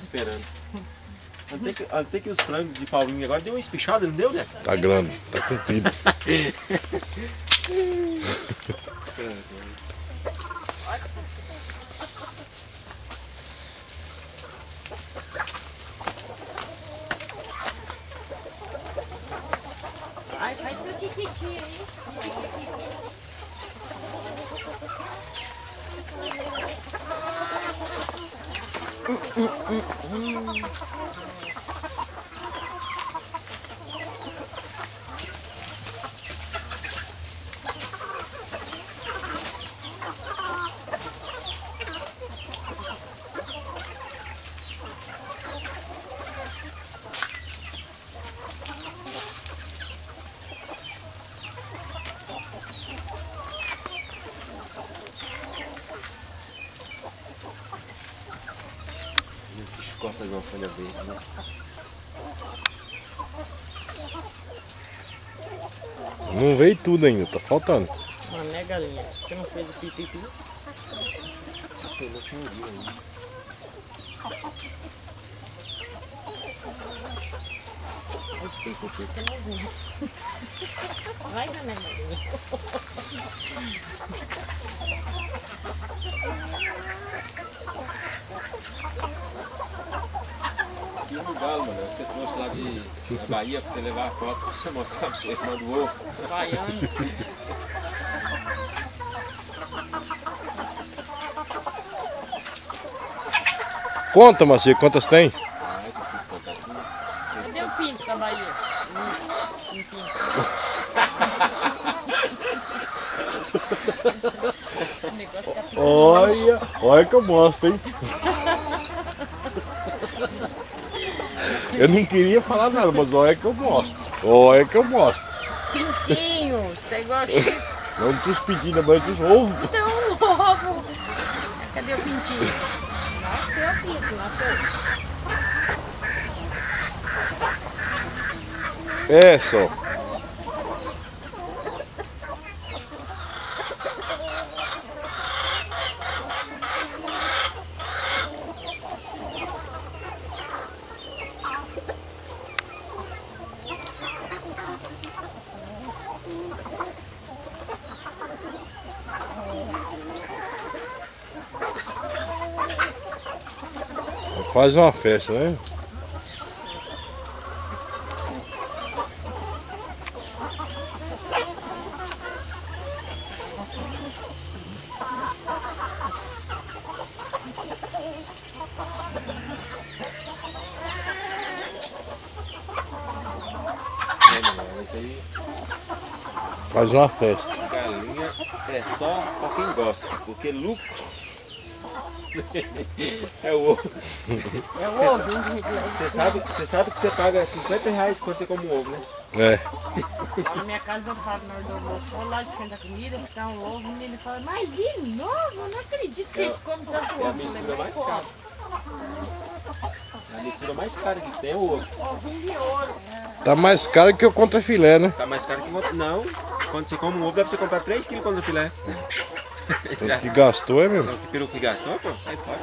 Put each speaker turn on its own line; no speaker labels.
Esperando. Até que os frangos de Paulinho agora deu uma espichada, não deu, né?
Tá grande, tá comprido.
Ai, faz teu tititi aí.
Gosta de uma folha verde, né?
Não veio tudo ainda, tá faltando.
Mano, né, galinha? Você não fez o pipipi?
Pelo fundiu ainda.
Os pipipi tem mais um. Vai, né, galinha?
E o galo, mano, você trouxe lá da Bahia pra você levar a foto, pra você mostrar pra você, manda o ovo.
Baiano.
Conta, Macia, quantas tem?
Ah, que difícil contar assim, né?
Cadê o pinto da Bahia? Um pinto. Esse negócio tá ficando...
Olha que eu mostro, hein? Eu não queria falar nada, mas olha que eu mostro. Olha que eu mostro.
Pintinhos, tá igual a Chico.
Não te pedindo, mas os ovos.
Não, ovo. Cadê o pintinho? Nasceu, pinto, nasceu.
É só. Faz uma festa, né?
Isso aí,
Faz uma festa.
galinha é só pra quem gosta, porque lucro é o ovo.
É o ovo, hein?
Você sabe que você paga R$50 quando você come um ovo, né?
É.
Lá na minha casa eu falo na hora do almoço, vou lá esquentar comida, botar um ovo, e ele fala, mas de novo, eu não acredito que vocês comem tanto
É a
ovo.
mistura mais cara. A mistura mais cara que tem é o ovo.
Ovinho de ouro.
Tá mais caro que o contrafilé, né?
Tá mais caro que o outro. Não, quando você come um ovo dá pra você comprar 3 kg contra filé.
Tanto que gastou, é mesmo?
Então, que peru que gastou, pô, sai fora.